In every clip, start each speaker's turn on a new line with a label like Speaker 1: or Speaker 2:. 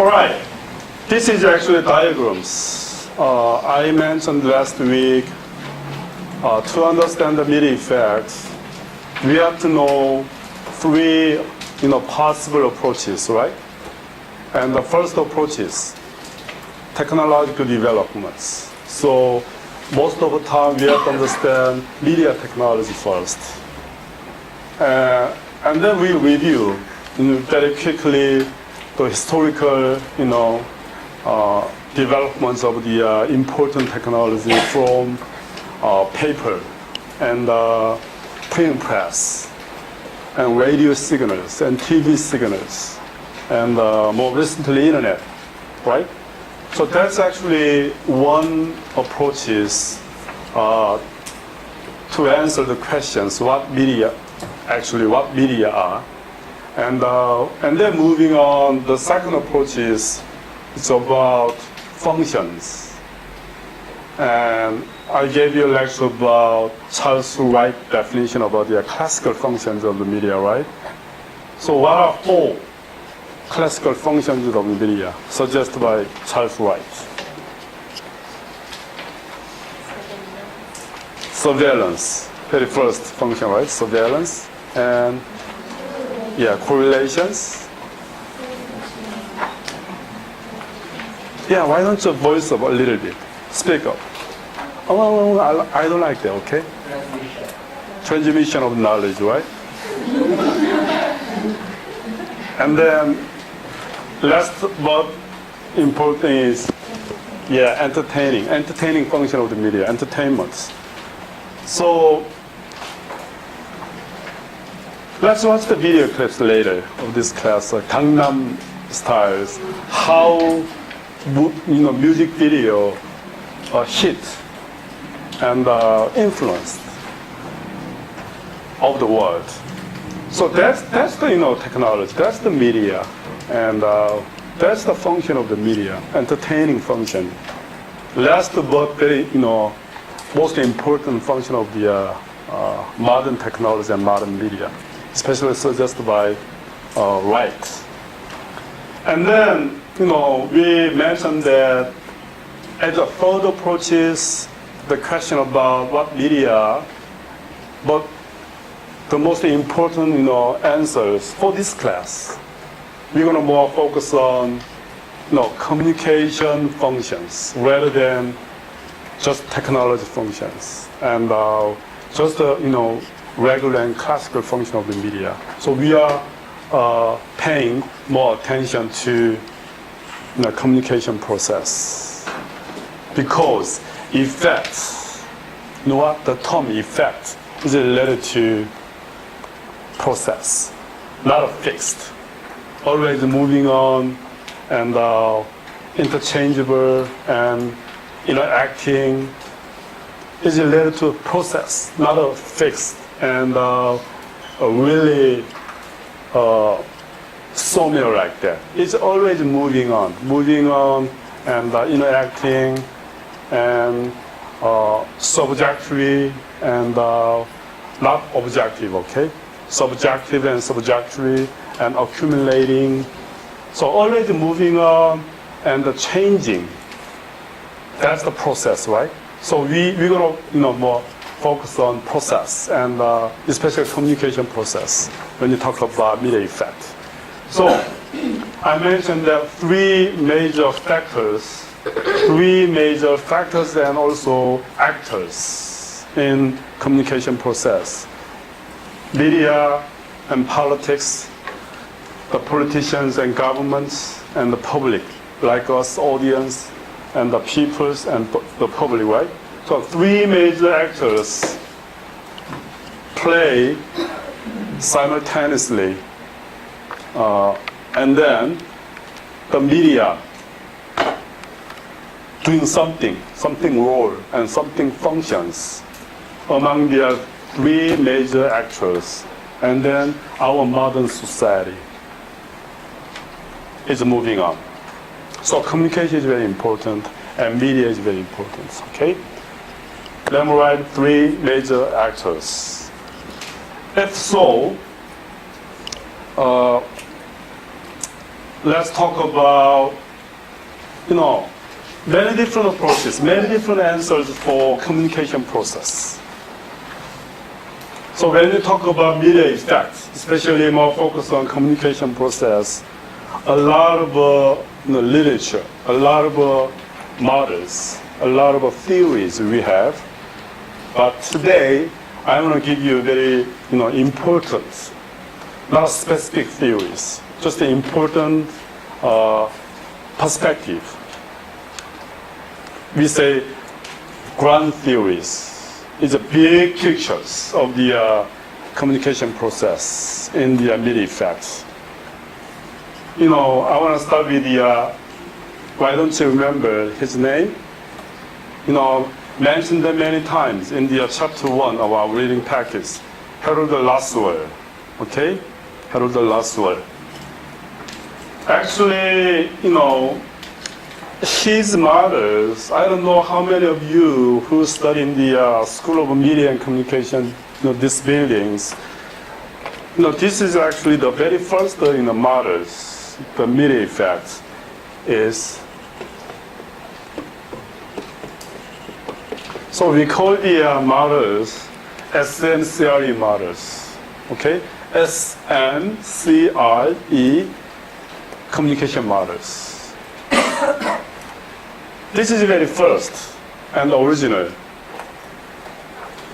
Speaker 1: Alright, this is actually diagrams. I mentioned last week, to understand the media effects, we have to know three possible approaches, right? And the first approach is technological developments. So most of the time we have to understand media technology first. And then we review very quickly the historical developments of the important technology from paper and print press and radio signals and TV signals and more recently internet, right? So that's actually one approach is to answer the questions what media are. And then moving on, the second approach is it's about functions. And I gave you a lecture about Charles Wright's definition about the classical functions of the media, right? So what are four classical functions of the media suggested by Charles Wright? Surveillance, very first function, right? Surveillance. And correlations. Why don't you voice up a little bit? Speak up. Oh, I don't like that, okay? Transmission of knowledge, right? And then, last but important is, entertaining function of the media, entertainment. So, let's watch the video clips later of this class, Gangnam Styles, how music video hit and influenced of the world. So that's the technology, that's the media, and that's the function of the media, entertaining function. Last but very most important function of the modern technology and modern media, especially suggested by Wright. And then we mentioned that as a third approach is the question about what media are, but the most important answers for this class, we're going to more focus on communication functions rather than just technology functions and just regular and classical function of the media. So we are paying more attention to communication process because effects, the term effect is related to process, not a fixed, always moving on and interchangeable and interacting is related to a process, not a fixed and a really sawmill like that. It's always moving on and interacting and subjectively and not objective, okay? Subjective and subjectively and accumulating. So always moving on and changing. That's the process, right? So we're gonna more focus on process and especially communication process when you talk about media effect. So I mentioned that three major factors and also actors in communication process. Media and politics, the politicians and governments and the public, like us, audience, and the peoples and the public, right? So three major actors play simultaneously. And then the media doing something role and something functions among their three major actors. And then our modern society is moving on. So communication is very important and media is very important, okay? Let me write three major actors. If so, let's talk about, many different approaches, many different answers for communication process. So when you talk about media effects, especially more focused on communication process, a lot of literature, a lot of models, a lot of theories we have. But today, I want to give you very important, not specific theories, just the important perspective. We say grand theories. It's a big pictures of the communication process in the media effects. I want to start with the, why don't you remember his name? Mentioned them many times in the chapter 1 of our reading package, Harold Laswell. Okay? Harold Laswell. Actually, his models, I don't know how many of you who study in the School of Media and Communication, these buildings, this is actually the very first models, the media effect is. So we call the models SNCRE models, okay? SNCRE communication models. This is the very first and original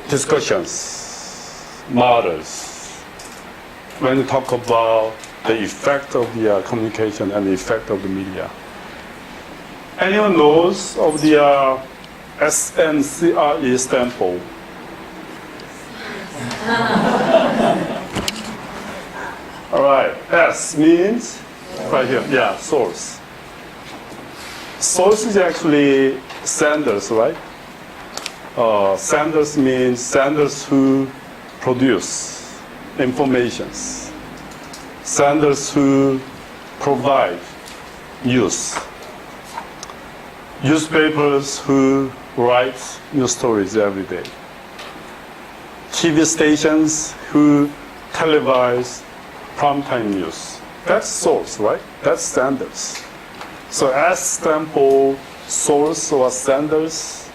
Speaker 1: discussions, models, when you talk about the effect of the communication and the effect of the media. Anyone knows of the SNCRE stand for? All right, S means, right here, yeah, source. Source is actually senders, right? Senders means senders who produce informations. Senders who provide news. Newspapers who write news stories every day. TV stations who televise primetime news. That's source, right? That's senders. So S stands for source or senders,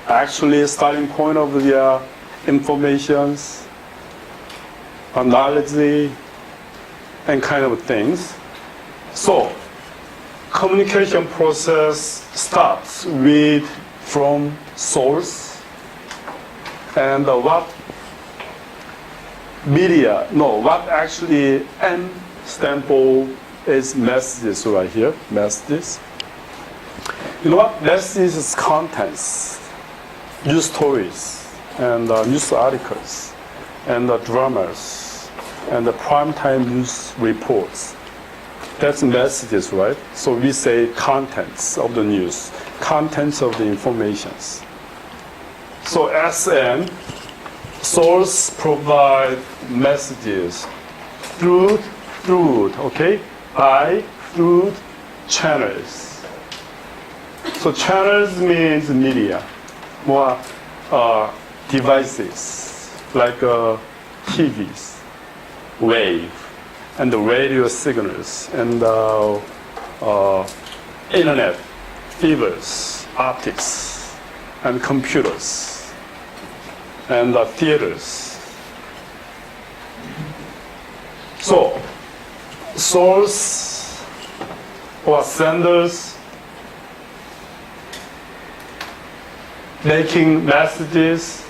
Speaker 1: actually starting point of the informations, knowledge, and kind of things. So communication process starts from source, and what actually M stands for is messages right here, messages. Messages is contents, news stories, and news articles, and dramas, and the primetime news reports. That's messages, right? So we say contents of the news, contents of the informations. So SN, source provide messages through, okay? Through channels. So channels means media, more devices like TVs, wave, and the radio signals, and internet, fibers, optics, and computers, and theaters. So source or senders making messages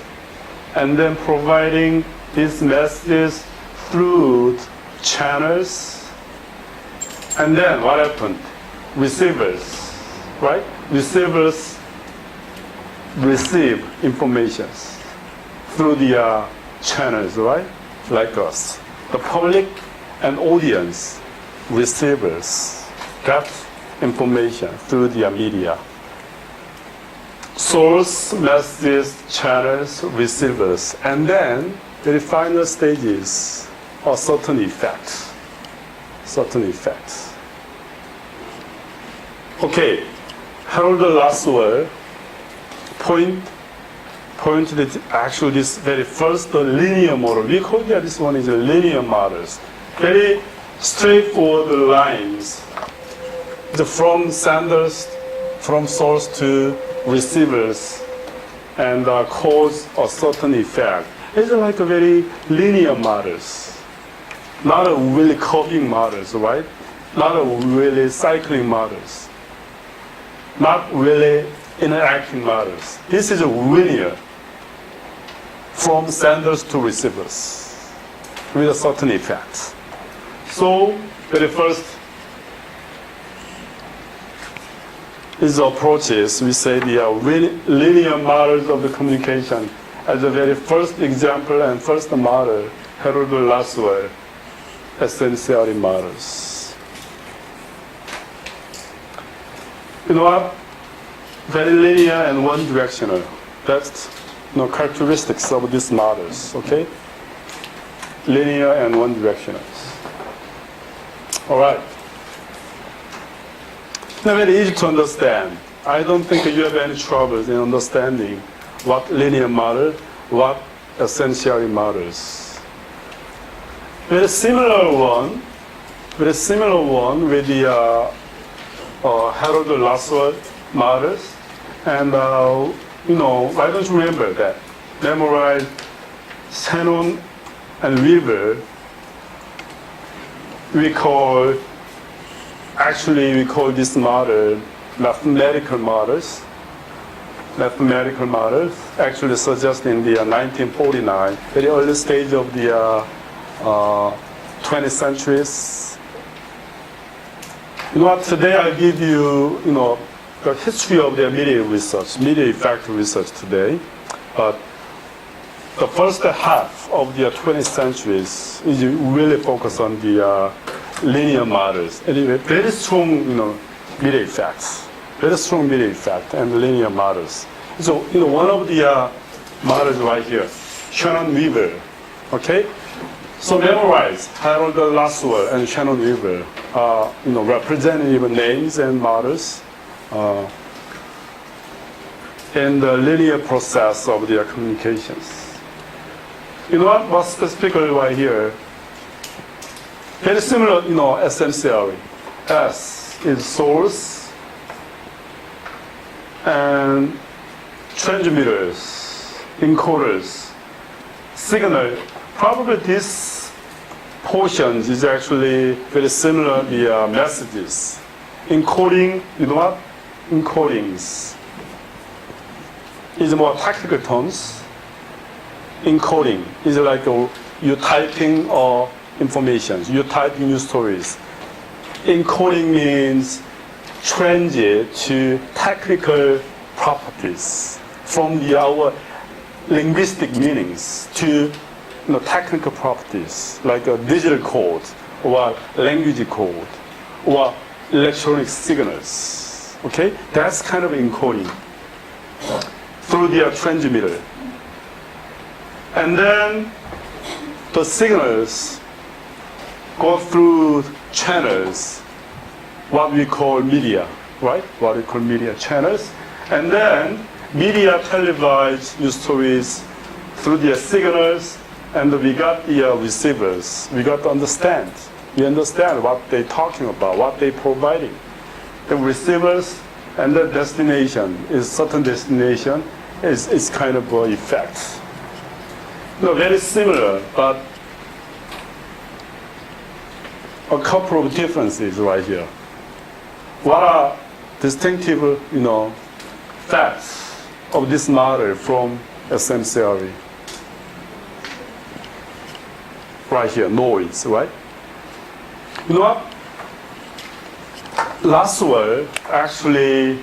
Speaker 1: and then providing these messages through channels. And then what happened? Receivers, right? Receivers receive information through the channels, right? Like us. The public and audience receivers got information through the media. Source, messages, channels, receivers, and then the final stages are certain effects. Certain effects. Okay, Harold Laswell pointed actually this very first linear model. We call this one is a linear models. Very straightforward lines from senders, from source to receivers, and cause a certain effect. It's like a very linear models, not a really curving models, right? Not a really cycling models, not really interacting models. This is a linear from senders to receivers with a certain effect. So, very first is the approaches. We say the linear models of the communication as the very first example and first model, Harold Laswell essentiality models. You know what? Very linear and one directional. That's characteristics of these models, okay? Linear and one directional. All right. Now, very easy to understand. I don't think you have any troubles in understanding what linear model, what essentiality models. Very similar one with the Harold Laswell models. And, why don't you remember that? Memorize Shannon and Weaver. We call this model mathematical models. Mathematical models, actually suggested in the 1949, very early stage of the 20th centuries. You know what, today I'll give you, the history of the media research, media effect research today. But the first half of the 20th centuries is really focused on the linear models. Anyway, very strong, media effects. Very strong media effect and linear models. So, one of the models right here, Shannon Weaver, okay? So memorize Harold Laswell and Shannon Weaver, representative names and models in the linear process of their communications. You know what? What's specifically right here? Very similar, essentially. S is source and transmitters, encoders, signal. Probably this portion is actually very similar to the messages. Encoding, you know what? Encodings is more technical terms. Encoding is like you typing information, you typing new stories. Encoding means transit to technical properties from our linguistic meanings to technical properties like a digital code or language code or electronic signals. Okay, that's kind of encoding through the transmitter. And then the signals go through channels, what we call media, right? What we call media channels. And then media televise news stories through the signals, and we got the receivers. We got to understand. We understand what they're talking about, what they're providing. The receivers and the destination is certain destination is kind of effect. Very similar, but a couple of differences right here. What are distinctive, facts of this model from essentiality? Right here, noise, right? You know what? Laswell actually,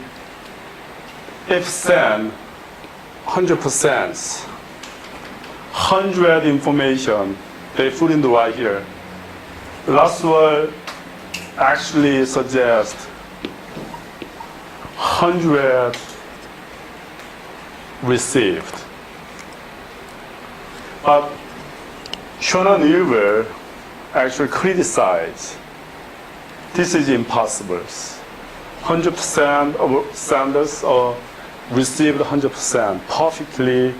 Speaker 1: if send 100%, 100 information, they put in the right here. Laswell actually suggests 100 received. But Shannon Weaver actually criticized this is impossible. 100% of senders are received 100% perfectly,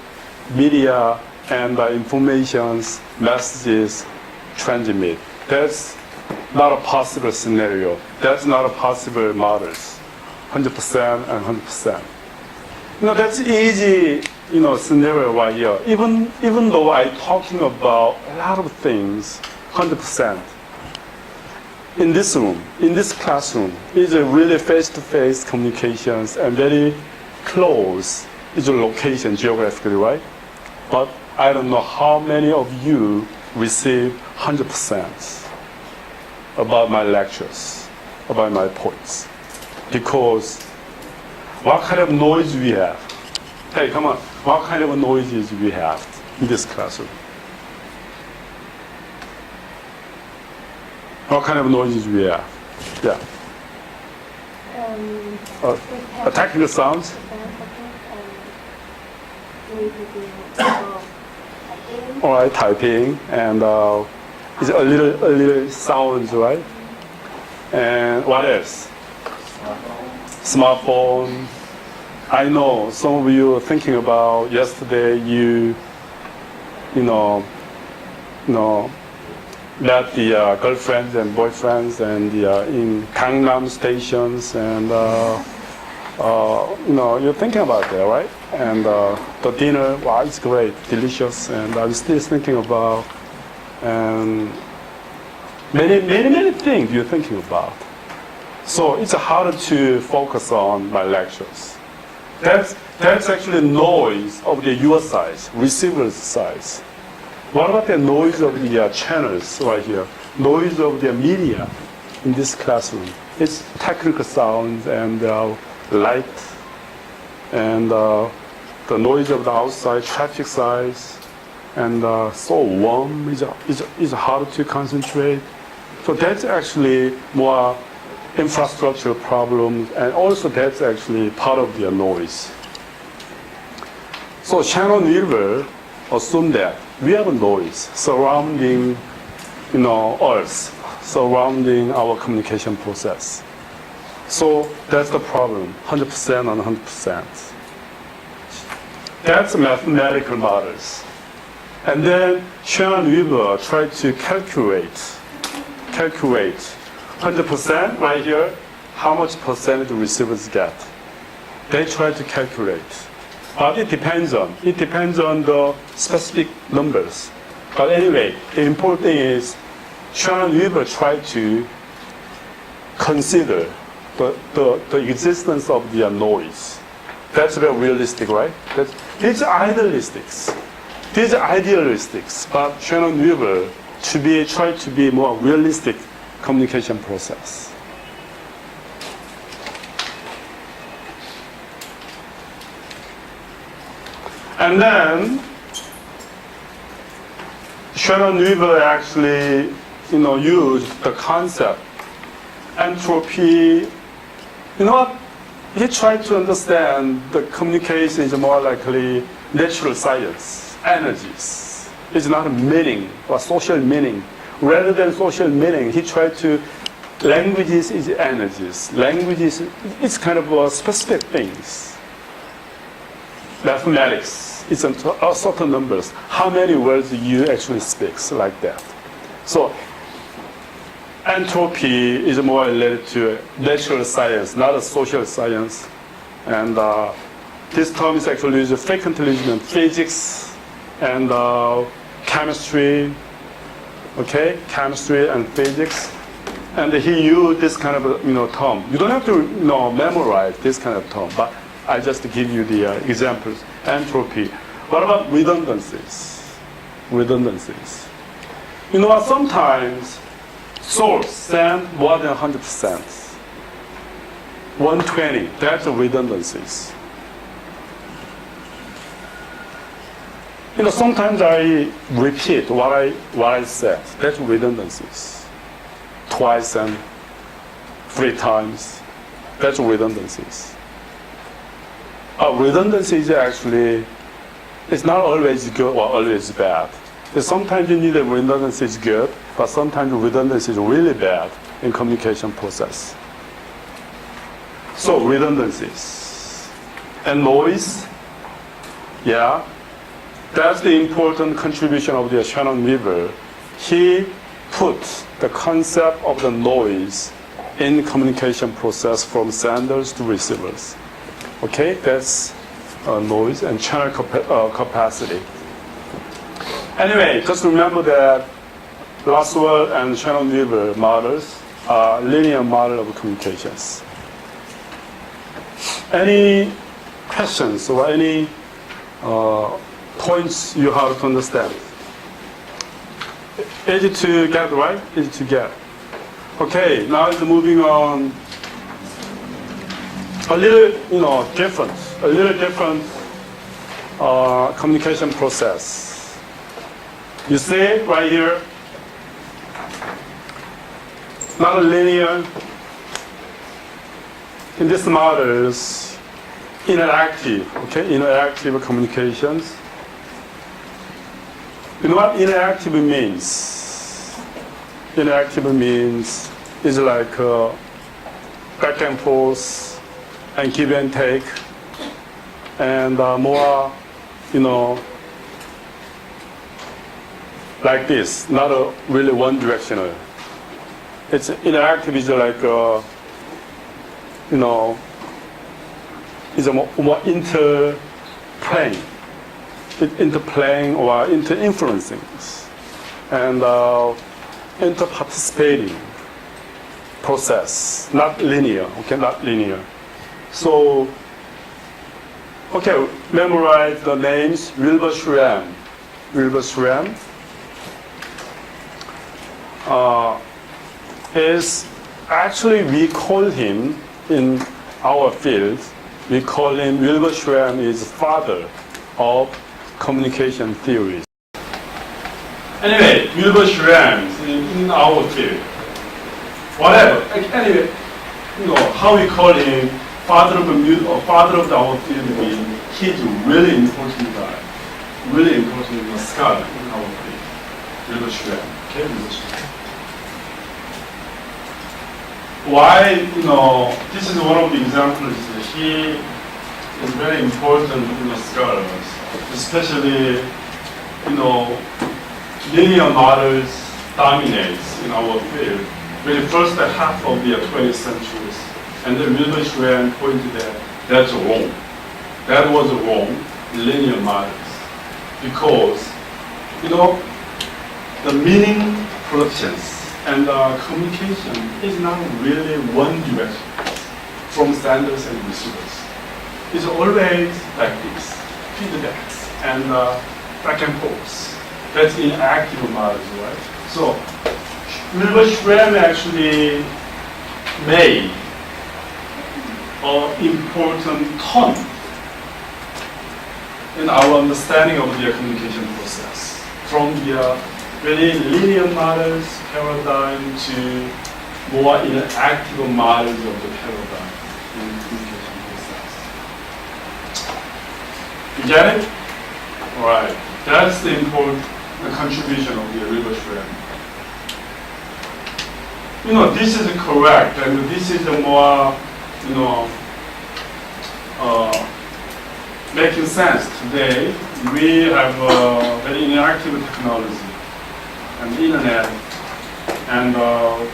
Speaker 1: media and informations, messages transmit. That's not a possible scenario. That's not a possible models. 100% and 100%. That's easy, scenario right here. Even though I'm talking about a lot of things, 100%. In this room, in this classroom, is a really face-to-face communications and very close is a location geographically, right? But I don't know how many of you receive 100% about my lectures, about my points. Because what kind of noise we have? Hey, come on. What kind of noises we have in this classroom? What kind of noises we have? Yeah. Technical sounds? All right, typing, and it's a little sounds, right? And what else? Smartphone. I know some of you are thinking about yesterday. You met the girlfriends and boyfriends and in Gangnam stations, and you're thinking about that, right? And the dinner, wow, it's great, delicious, and I'm still thinking about, and many things you're thinking about. So it's hard to focus on my lectures. That's actually noise of your size, receiver's size. What about the noise of the channels right here? Noise of the media in this classroom. It's technical sounds and light and the noise of the outside traffic size, and so warm is hard to concentrate. So that's actually more infrastructure problems, and also that's actually part of the noise. So Shannon Weaver assumed that we have a noise surrounding, us, surrounding our communication process. So that's the problem, 100% and 100%. That's mathematical models. And then Shannon Weaver tried to calculate 100% right here, how much percentage the receivers get. They try to calculate. But it depends on the specific numbers. But anyway, the important thing is Shannon Weaver tried to consider the existence of the noise. That's very realistic, right? These are idealistics. But Shannon Weaver tried to be more realistic communication process. And then Shannon Weaver actually, used the concept entropy. You know what? He tried to understand the communication is more likely natural science, energies. It's not a meaning or social meaning. Rather than social meaning, he tried to, languages is energies. Languages, it's kind of specific things. Mathematics, it's certain numbers. How many words you actually speak, like that. So entropy is more related to natural science, not a social science. And this term is actually used frequently used in physics and chemistry. Okay, chemistry and physics. And he used this kind of term. You don't have to memorize this kind of term, but I just give you the examples. Entropy. What about redundancies? Redundancies. You know what? Sometimes source send more than 100%. 120. That's the redundancies. Sometimes I repeat what I said. That's redundancies. Twice and 3 times. That's redundancies. Redundancy is actually, it's not always good or always bad. Sometimes you need a redundancy is good, but sometimes redundancy is really bad in communication process. So redundancies. And noise, yeah, that's the important contribution of the Shannon Weaver. He put the concept of the noise in communication process from senders to receivers. Okay, that's noise and channel capacity. Anyway, just remember that Laswell and Shannon-Weaver models are linear model of communications. Any questions or any points you have to understand? Easy to get, right? Easy to get. Okay, now it's moving on. A little different communication process. You see right here, not a linear. In this model is interactive, okay? Interactive communications. You know what interactive means? Interactive means is like back and forth and give and take, and more, like this, not a really one-directional. It's interactive is like, is a more interplaying. Interplaying or inter-influencing, and inter-participating process, not linear, okay, not linear. So, okay, memorize the names. Wilbur Schramm. Wilbur Schramm is actually, we call him in our field, we call him, Wilbur Schramm is father of communication theories. Anyway, Wilbur Schramm in our field, whatever. Anyway, how we call him father of our field means he's a really important guy, really important scholar in our field. Wilbur Schramm. Okay, Wilbur Schramm. Why? This is one of the examples. He is very important scholars, especially, linear models dominates in our field in the first half of the 20th century. And then Wilbur Schramm pointed that that's wrong. That was wrong, linear models. Because, the meaning productions and communication is not really one direction from senders and receivers. It's always like this, feedbacks and back and forth. That's interactive models, right? So, Wilbur Schramm actually made an important turn in our understanding of the communication process from the very linear models paradigm to more interactive models of the paradigm in the communication process. You get it? All right. That's the important contribution of the Wilbur Schramm. This is correct, and this is a more, making sense today. We have very interactive technology and the internet, and the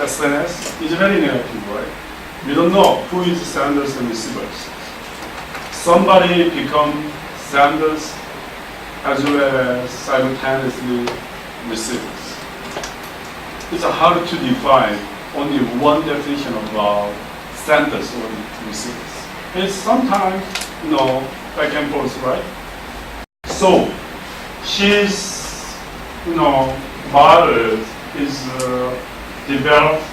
Speaker 1: SNS is very interactive, right? We don't know who is senders and receivers. Somebody become senders as well as simultaneously receivers. It's hard to define only one definition of senders or receivers. It's sometimes, back and forth, right? So, she's, model is developed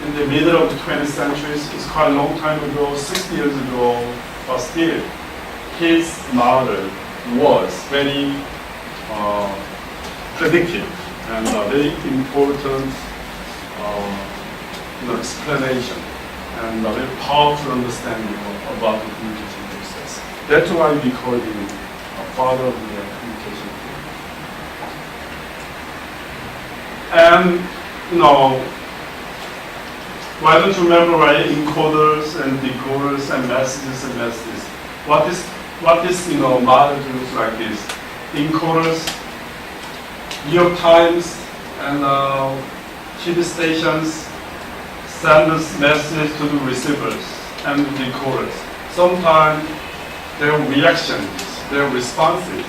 Speaker 1: in the middle of the 20th century. It's quite a long time ago, 60 years ago, but still, his model was very predictive and very important explanation and a very powerful understanding about the communication process. That's why we call him a father of the communication theory. And why don't you memorize encoders and decoders and messages and messages? What this model looks like this. Encoders New York Times and TV stations send this message to the receivers and the decoders. Sometimes their reactions, their responses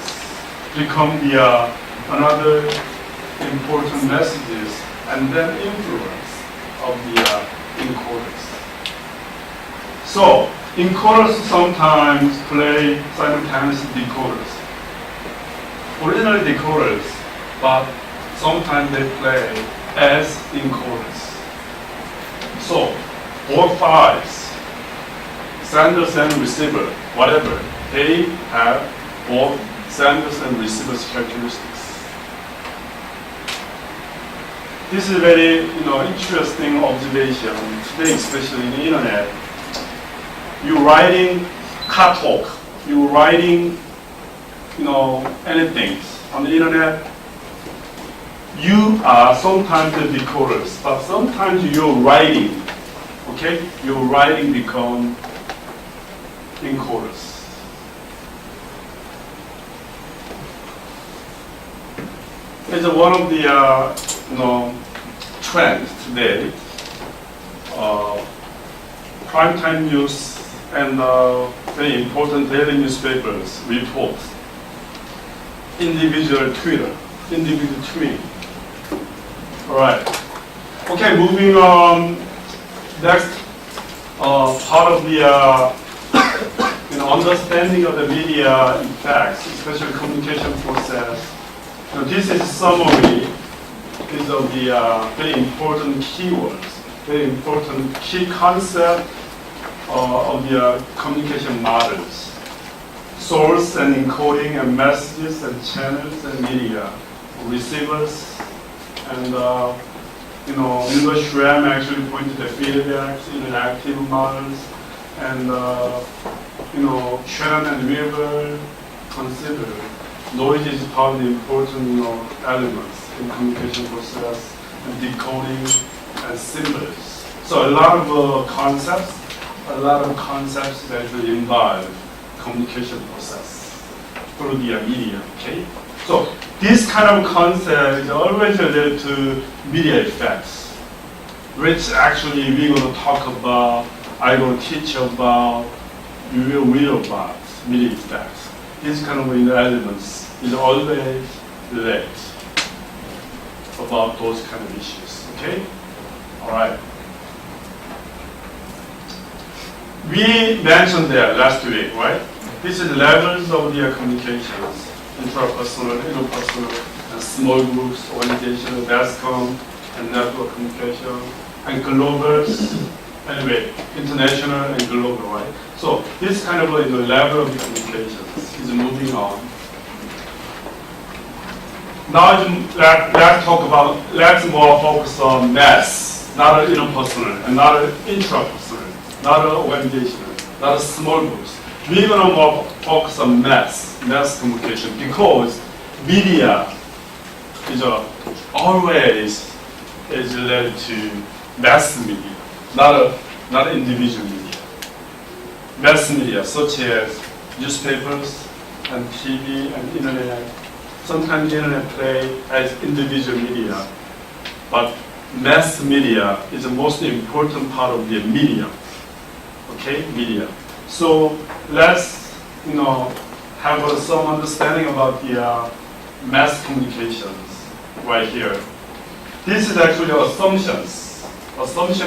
Speaker 1: become another important messages and then influence of the encoders. So encoders sometimes play simultaneous decoders. Originally decoders, but sometimes they play as encoders. So both sides, senders and receiver, whatever, they have both senders and receivers characteristics. This is a very interesting observation today, especially in the internet. You're writing car talk, you're writing anything on the internet. You are sometimes the decoders, but sometimes you're writing, okay? Your writing become encoders. It's one of the trends today. Primetime news and very important daily newspapers report individual tweet. All right. Okay, moving on. Next part of the understanding of the media effects, especially communication process. This is a summary of the very important keywords, very important key concept of the communication models. Source and encoding and messages and channels and media, receivers, and Wilbur Schramm actually pointed to feedbacks, interactive models, and Shannon and Wilbur consider noise is part of the important elements in communication process and decoding and symbols. So a lot of concepts that actually involve communication process through the media. Okay, so this kind of concept is always related to media effects, which actually we're going to talk about. I'm going to teach about. We will read about media effects. These kind of elements is always relate about those kind of issues. Okay, all right. We mentioned that last week, right? This is levels of the communications, intrapersonal, interpersonal, and small groups, organization, BASCOM, and network communication, and global, anyway, international and global, right? So this kind of level of communications is moving on. Now let's more focus on mass, not interpersonal, and not intrapersonal, not organizational, not small groups. We're going to more focus on mass communication, because media is always related to mass media, not individual media. Mass media, such as newspapers and TV and internet. Sometimes internet play as individual media, but mass media is the most important part of the media. Okay, media. So let's have some understanding about the mass communications right here. This is actually assumption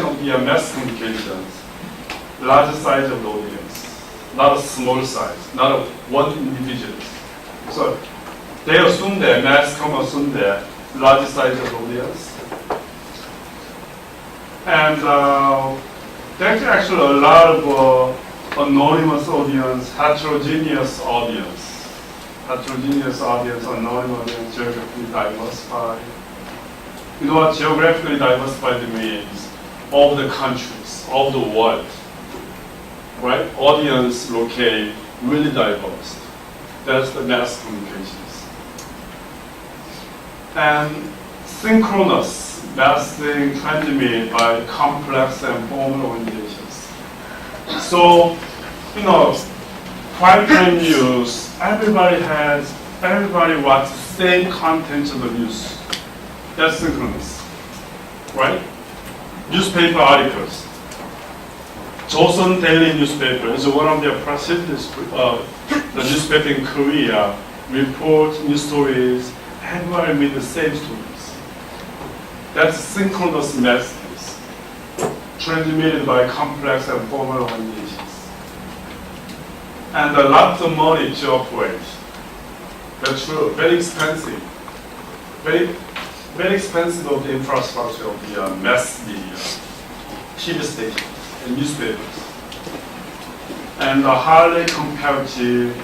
Speaker 1: of the mass communications. Large size of the audience, not a small size, not a one individual. So they assume that mass assume that large size of audience, and there's actually a lot of anonymous audience, heterogeneous audience, anonymous audience, geographically diversified. You know what geographically diversified means? All the countries, all the world, right? Audience locate really diverse. That's the mass communications. And synchronous messaging transmitted by complex and formal organizations. So, primetime news, everybody wants to same contents of the news. That's synchronous, right? Newspaper articles. Joseon Daily newspaper is one of the prestigious the newspaper in Korea. Report news stories everywhere with the same stories. That's synchronous messages transmitted by complex and formal organizations. And a lot of money to operate. That's true. Very expensive. Very expensive of the infrastructure of the mass media, TV stations, and newspapers. And a highly competitive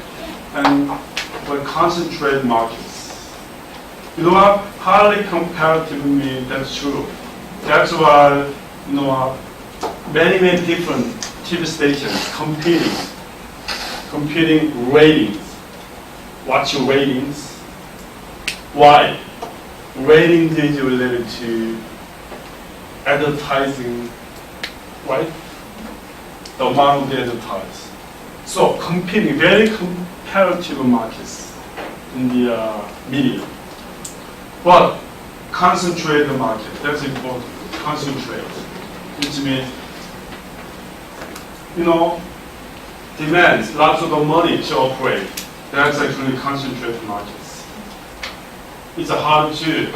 Speaker 1: and concentrated markets. You know what? Highly competitive means that's true. That's why, you know, many different TV stations competing ratings. What's your ratings? Why? Ratings is related to advertising, right? The amount of the advertise. So competing, very comparative markets in the media. But concentrate the market, that's important. Concentrate, which means, you know, demands lots of money to operate. That's actually concentrated markets. It's hard to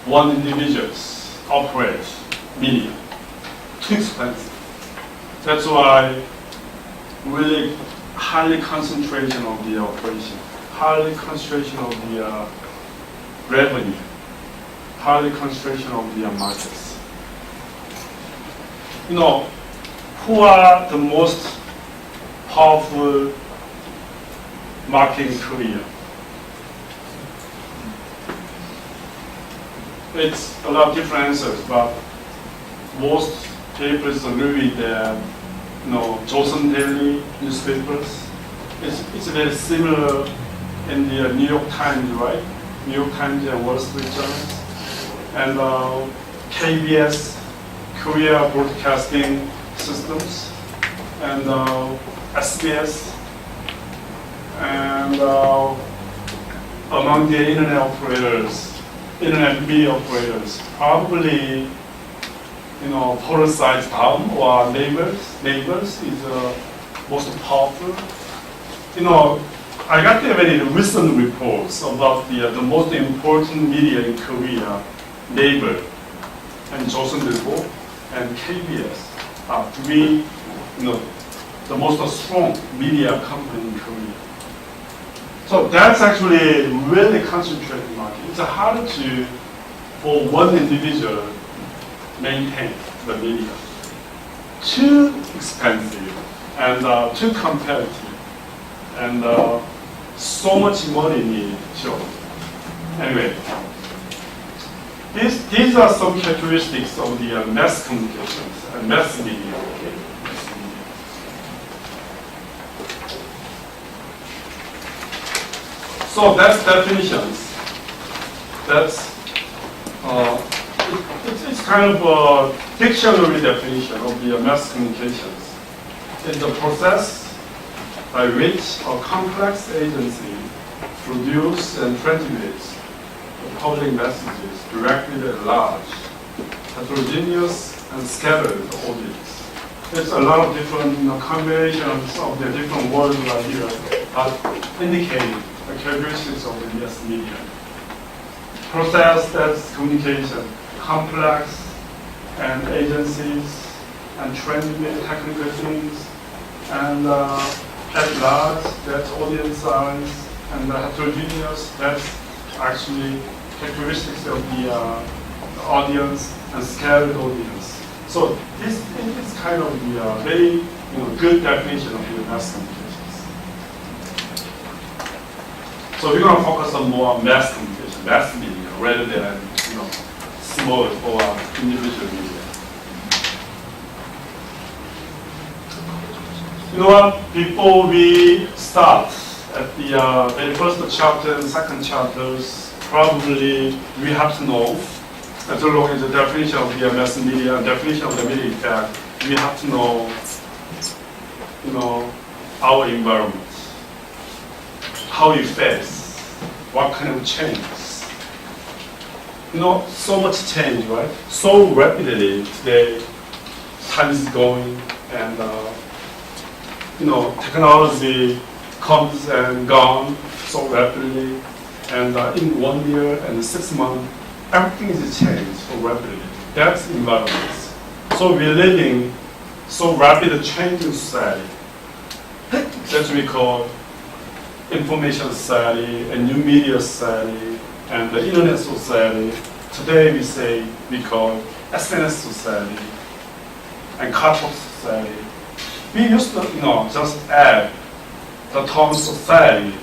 Speaker 1: one individuals operate media. Too expensive. That's why really highly concentration of the operation, highly concentration of the revenue, highly concentration of the markets. You know, who are the most powerful market in Korea? It's a lot of different answers, but most papers agree that, you know, Joseon Daily newspapers, it's very similar in the New York Times, right? New York Times and Wall Street Journal, and KBS, Korea Broadcasting Systems, and SBS, and among the internet operators, internet media operators, probably, you know, Polsai.com or Neighbors is most powerful. You know, I got the very recent reports about the most important media in Korea, Neighbor, and Joseon and KBS are three, you know, the most strong media company in Korea. So that's actually really concentrated market. It's hard to, for one individual, maintain the media. Too expensive and too competitive, and so much money needed. Sure. Anyway, these are some characteristics of the mass communications and mass media. Okay? So that's definitions. That's it's kind of a dictionary definition of the mass communications. It's a process by which a complex agency produces and transmits public messages directly at large, heterogeneous and scattered audience. There's a lot of different combinations of the different words right here that indicate the characteristics of the mass media. Process, that's communication, complex and agencies and transmit technical things, and at large, that's audience size, and heterogeneous, that's actually characteristics of the audience and scattered audience. So this is kind of the very good definition of the mass communications. So we're going to focus on more mass communication, mass media, rather than small or individual media. You know what? Before we start at the very first chapter and second chapters, probably we have to know, as long as the definition of the mass media and definition of the media effect, we have to know, our environment, how it affects, what kind of changes so much change, right? So rapidly today, time is going, and technology comes and gone so rapidly, and in 1 year and 6 months, everything is changed so rapidly. That's environment. So we're living so rapid changing society. That's what we call information society and new media society and the internet society. Today we call SNS society and carpet society. We used to just add the term society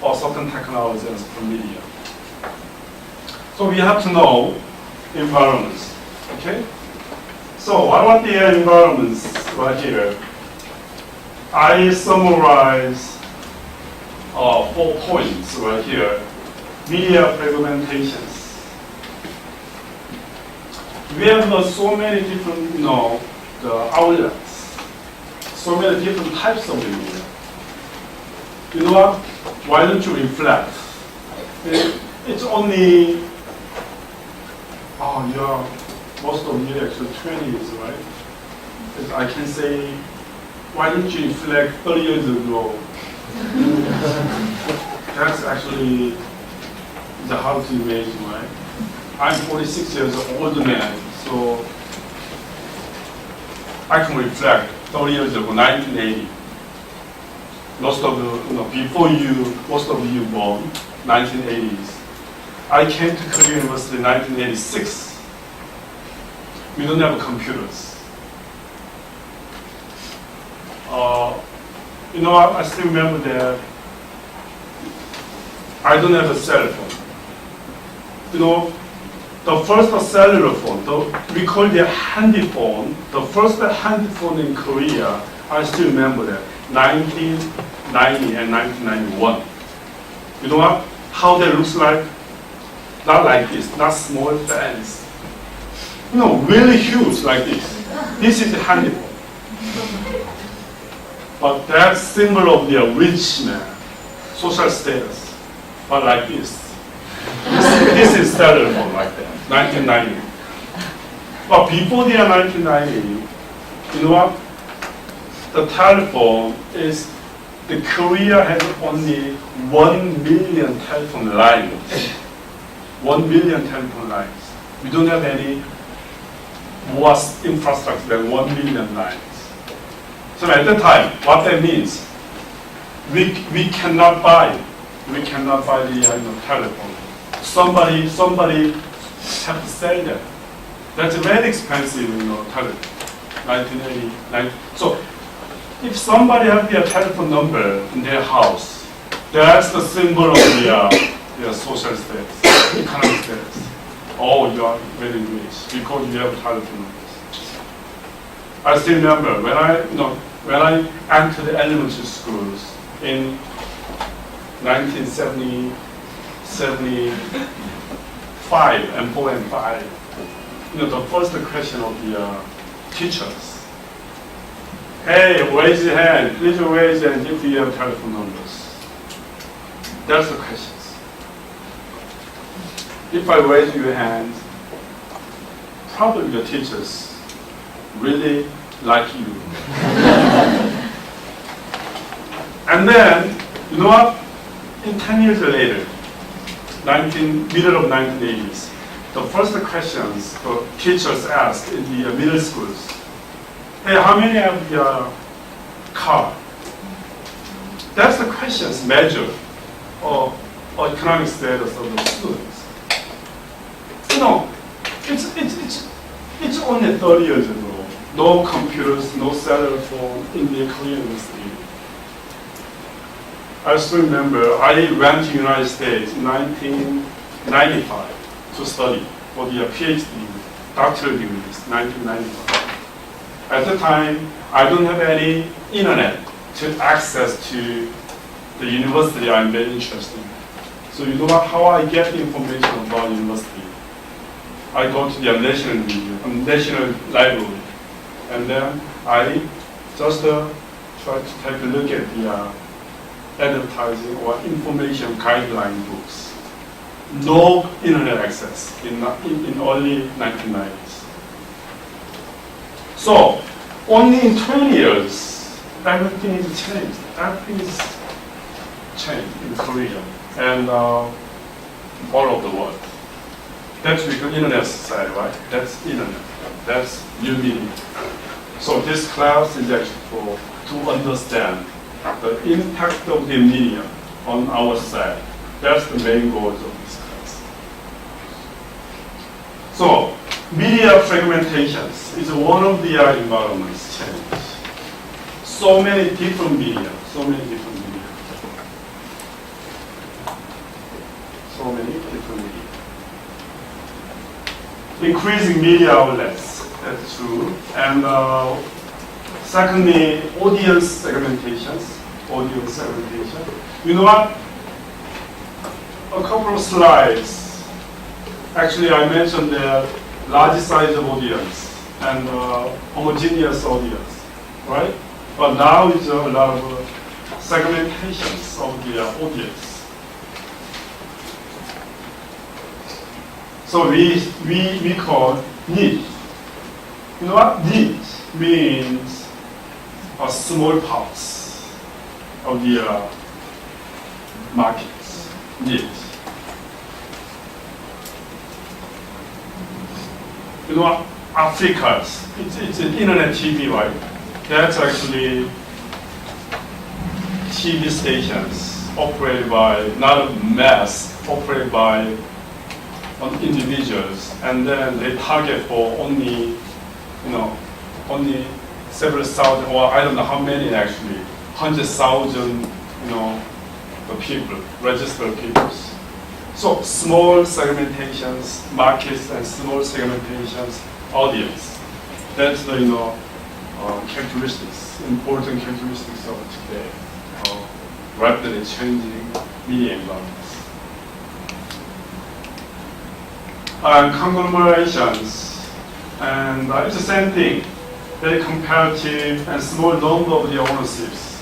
Speaker 1: or certain technology and certain media. So we have to know environments. Okay? So what are the environments right here? I summarize 4 points right here. Media fragmentations. We have so many different, the outlets, so many different types of media. You know what? Why don't you reflect? It's only, most of you actually 20s, right? I can say, why don't you reflect 30 years ago? That's actually hard to imagine, right? I'm 46 years old man, so I can reflect 30 years ago, 1980. Most of before you, most of you born, 1980s. I came to Korea University in 1986. We don't have computers. I still remember that I don't have a cell phone. The first cellular phone, we call it a handy phone. The first handy phone in Korea, I still remember that, 1990 and 1991. You know what? How that looks like? Not like this, not small fans. Really huge like this. This is a handy phone. But that's symbol of the rich man, social status. But like this. This is cellular phone like that, 1990. But before the year 1990, you know what? The telephone is, the Korea has only 1 million telephone lines. 1 million telephone lines. We don't have any more infrastructure than 1 million lines. So at that time, what that means, we cannot buy the telephone. Somebody have to sell that. That's very expensive, telephone. 1980. So if somebody have their telephone number in their house, that's the symbol of their social status, economic status. Oh, you are very rich because you have telephone numbers. I still remember when I entered elementary schools in 1975 and 4 and 5. The first question of the teachers. Hey, raise your hand. Please raise your hand if you have telephone numbers. That's the questions. If I raise your hand, probably the teachers really like you. And then, you know what? In 10 years later, middle of 1980s, the first questions the teachers asked in the middle schools, hey, how many have your car? That's the questions measure or economic status of the students. It's only 30 years ago. No computers, no cellular phone in the Korean university. I still remember I went to the United States in 1995 to study for the PhD, doctoral degrees, 1995. At the time, I don't have any internet to access to the university I'm very interested in. So you know how I get information about university? I go to the National Library, and then I just try to take a look at the advertising or information guideline books. no internet access in early 1990s. So only in 20 years, everything is changed. Everything is changed in Korea and all over the world. That's because internet society, right? That's internet. That's new media. So this class is actually to understand the impact of the media on our society. That's the main goal of this class. So media fragmentations is one of the environments change. So many different media, so many different media. So many different media. Increasing media outlets, that's true. And secondly, audience segmentations. Audience segmentation. You know what? A couple of slides. Actually, I mentioned that large size of audience and homogeneous audience, right? But now it's a lot of segmentations of the audience. So we call niche. You know what? Niche means a small parts of the markets. Niche. You know what? Africa's, it's an internet TV, right? That's actually TV stations operated by, not mass, operated by individuals, and then they target for only, only several thousand, or I don't know how many actually, 100,000, people, registered people. So small segmentations, markets, and small segmentations, audience. That's the characteristics, important characteristics of today, rapidly changing media environments. And conglomerations, and it's the same thing, very comparative and small number of the ownerships.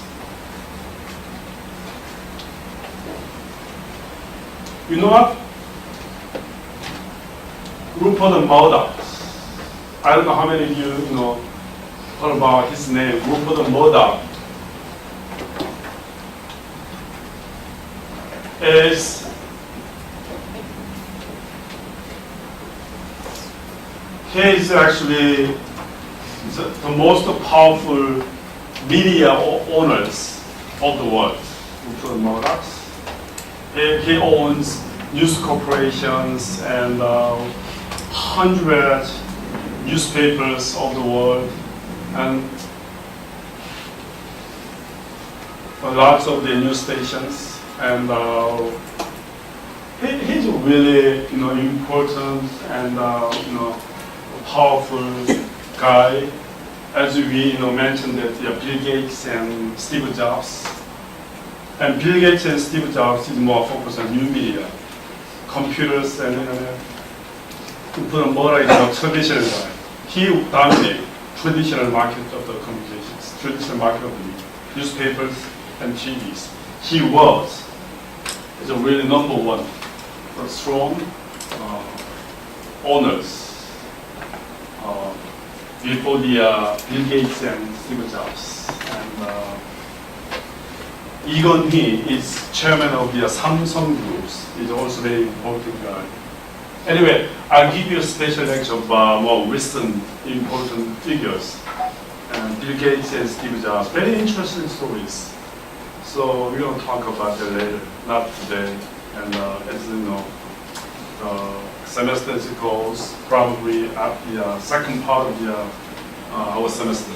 Speaker 1: You know what? Rupert Murdoch. I don't know how many of you heard about his name, Rupert Murdoch. He is actually the most powerful media owners of the world. Rupert Murdoch. He owns news corporations and 100 newspapers of the world, and lots of the news stations. And he's a really important and powerful guy. As we mentioned that Bill Gates and Steve Jobs. And Bill Gates and Steve Jobs is more focused on new media, computers and internet. Rupert Murdoch is a traditional guy. He dominates traditional market of the communications, traditional market of the media, newspapers and TVs. He is a really number one, strong owners before the Bill Gates and Steve Jobs. And Egon He is chairman of the Samsung Groups. He's also very important guy. Anyway, I'll give you a special lecture of more recent important figures. And Bill Gates and Steve Jobs, very interesting stories. So we're going to talk about that later, not today. And as you know, semester as it goes, probably at the second part of our semester,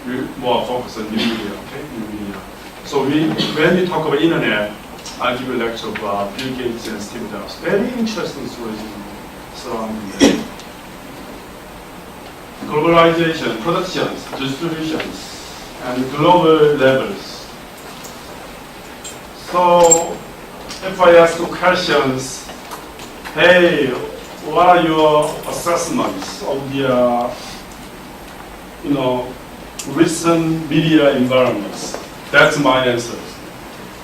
Speaker 1: we more focus on new media, okay? New media. So when we talk about internet, I'll give you a lecture about Bill Gates and Steve Jobs. Very interesting stories surrounding that. Globalization, productions, distributions, and global levels. So if I ask you questions, hey, what are your assessments of the recent media environments? That's my answer.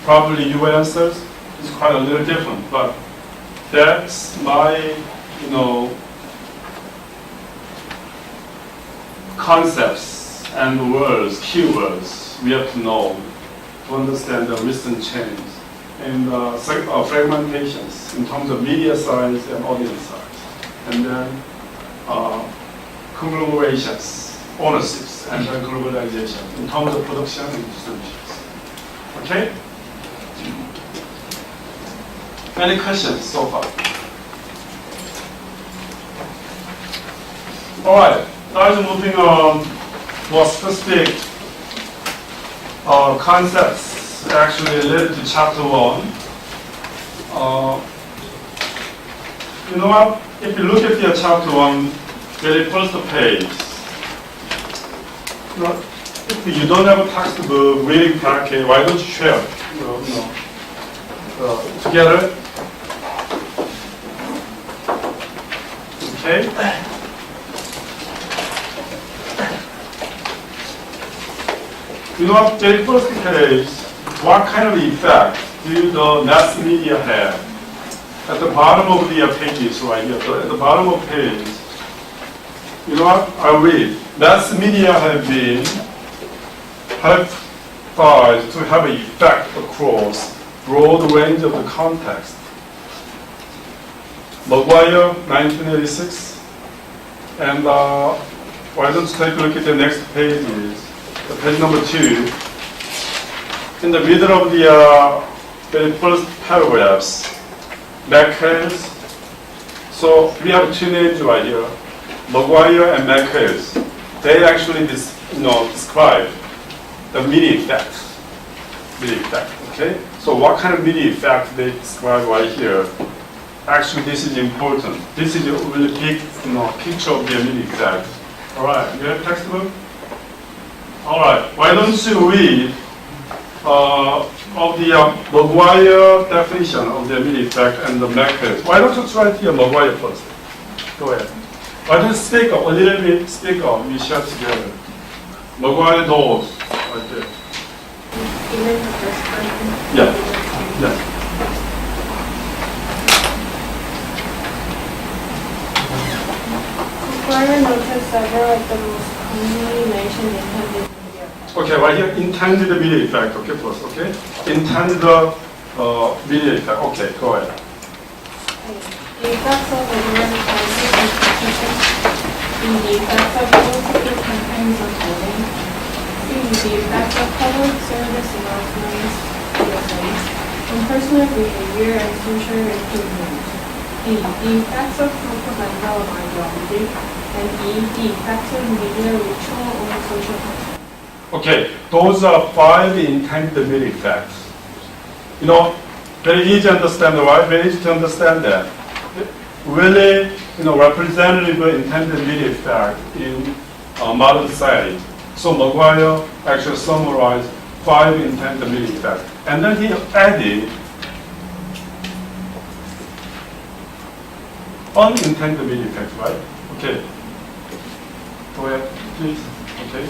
Speaker 1: Probably your answers is quite a little different, but that's my, concepts and words, keywords we have to know to understand the recent change and fragmentations in terms of media size and audience size. And then conglomerations, ownerships, and then globalization in terms of production and distributions. Okay? Any questions so far? All right. Now moving on more specific concepts actually related to chapter 1. You know what? If you look at the chapter 1, very first page, if you don't have a textbook reading packet, why don't you share together? Okay. You know, very first page, what kind of effect do the mass media have? At the bottom of the pages right here, at the bottom of page, you know what? I read. Mass media have been helped to have an effect across broad range of the context. Maguire, 1986. And why don't you take a look at the next pages? Page number 2. In the middle of the very first paragraphs, Mackers. So we have two names right here, Maguire and Mackers. They actually describe the media effect. Okay? So what kind of media effect they describe right here? Actually, this is important. This is a really big picture of the media effect. All right, you have textbook? All right, why don't you read of the Maguire definition of the media effect and the Mackers. Why don't you try the Maguire first? Go ahead. Why don't you speak up a little bit? Speak up. We share together. Maguire knows right there.
Speaker 2: Even the first person.
Speaker 1: Yeah. Yeah.
Speaker 2: Maguire noted several of the most commonly mentioned intended media effects.
Speaker 1: Okay, right here, intended media effect. Okay, first. Okay, intended media effect. Okay, go ahead.
Speaker 2: The effects of advertising institutions. The effects of political campaigns on voting. The effects of public service announcements, PSAs, on personal behavior and social improvement. The effects of propaganda on ideology. And the effects of media ritual on social control.
Speaker 1: Okay, those are 5 intended media effects. Very easy to understand, right? Very easy to understand that. Really, representative intended media effect in modern society. So Maguire actually summarized 5 intended media effects. And then he added unintended media effects, right? Okay. Go ahead, please. Okay.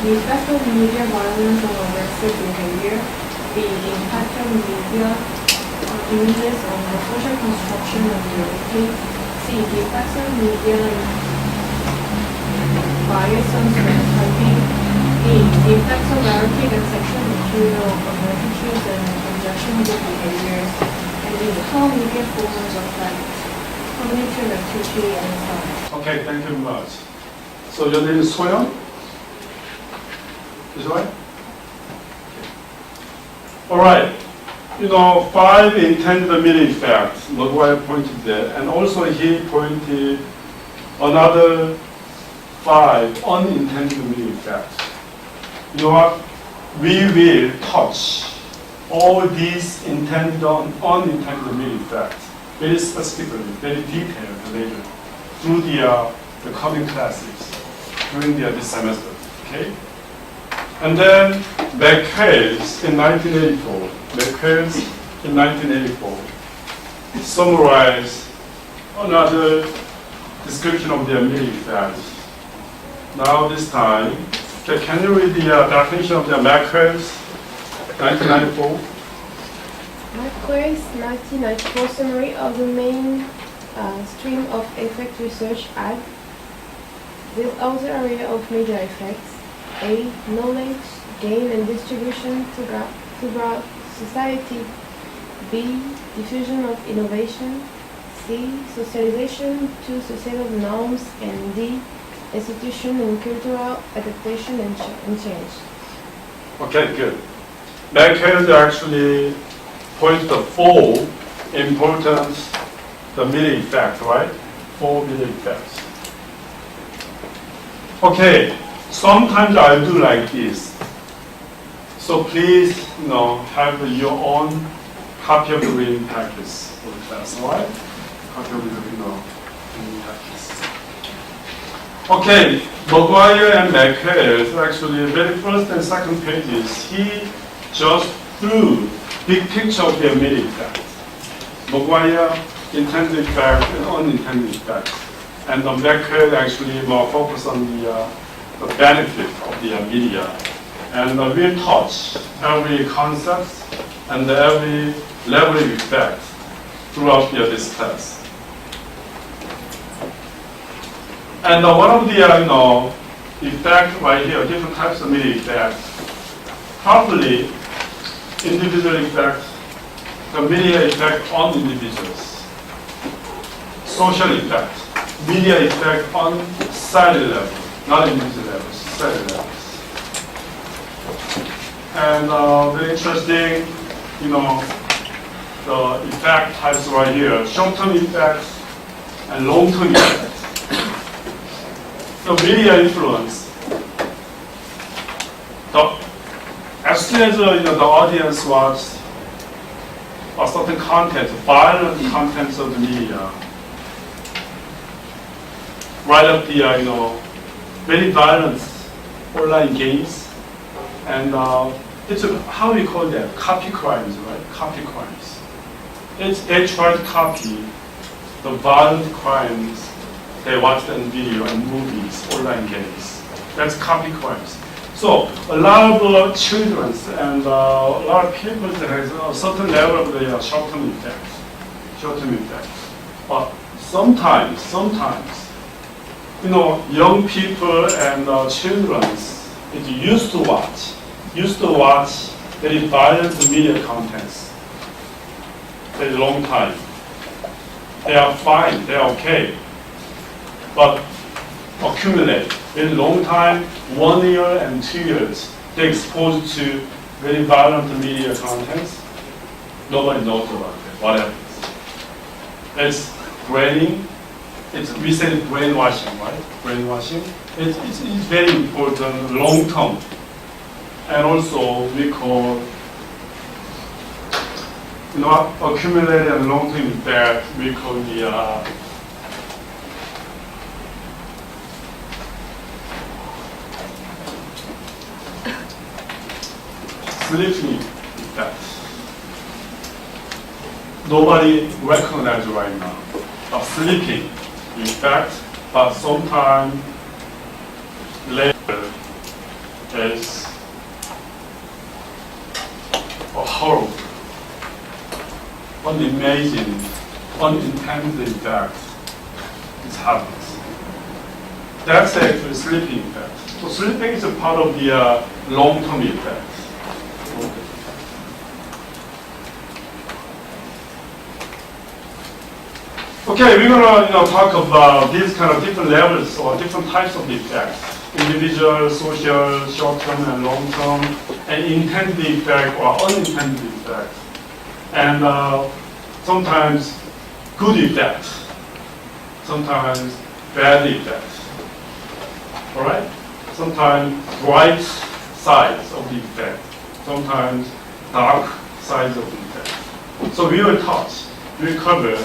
Speaker 2: The effect of media violence on aggressive behavior, the impact of media images on the social construction of reality, the effects of media bias on stereotyping, the effects of narrative and sexual material on attitudes and objectionable behaviors, and how media forms affect cognitive activity and thought.
Speaker 1: Okay, thank you very much. So your name is Soyeon? Is that right? All right. 5 intended media effects, Maguire pointed there, and also he pointed another 5 unintended media effects. You know what? We will touch all these intended and unintended media effects very specifically, very detailed later through the coming classes during this semester. Okay? And then Mackers in 1984. Mackers in 1984 summarized another description of the media effects. Now this time, can you read the definition of the Mackers? 1994.
Speaker 2: McQuarrie's 1994 summary of the main stream of effect research at the outer area of media effects: A. Knowledge, gain and distribution throughout society. B. Diffusion of innovation. C. Socialization to societal norms. And D. Institution and cultural adaptation and change.
Speaker 1: Okay, good. McQuarrie actually points the four important the media effect, right? Four media effects. Okay, sometimes I do like this. So please, have your own copy of the reading practice for the class, right? Copy of the reading practice. Okay, Maguire and McQuarrie, actually very first and second pages, he just drew big picture of their media effect. Maguire, intended effect and unintended effect. And McQuarrie actually more focus on the benefit of the media. And we'll touch every concept and every level of effect throughout this class. And one of the effect right here, different types of media effect, probably individual effect, the media effect on individuals. Social effect, media effect on society level, not individual level, society levels. And very interesting, the effect types right here, short-term effects and long-term effects. The media influence. As soon as the audience watches a certain content, violent contents of the media, right up the very violent online games, and how we call that? Copy crimes, right? Copy crimes. They try to copy the violent crimes they watched on video and movies, online games. That's copy crimes. So a lot of children and a lot of people that has a certain level of the short-term effect. Short-term effect. But sometimes, young people and children used to watch very violent media contents for a long time. They are fine, they are okay. But accumulate in a long time, 1 year and 2 years, they're exposed to very violent media contents. Nobody knows about it. What happens? It's braining. We say brainwashing, right? Brainwashing. It's very important, long term. And also we call, accumulated and long term effect, we call the sleeping effect. Nobody recognizes right now a sleeping effect, but sometime later is a horrible, unimagined, unintended effect. It happens. That's actually sleeping effect. So sleeping is a part of the long-term effect. Okay, we're gonna talk about these kind of different levels or different types of effects: individual, social, short-term, and long-term, and intended effect or unintended effect, and sometimes good effect, sometimes bad effect. All right, sometimes bright sides of the effect, sometimes dark sides of the effect. So we will touch, we will cover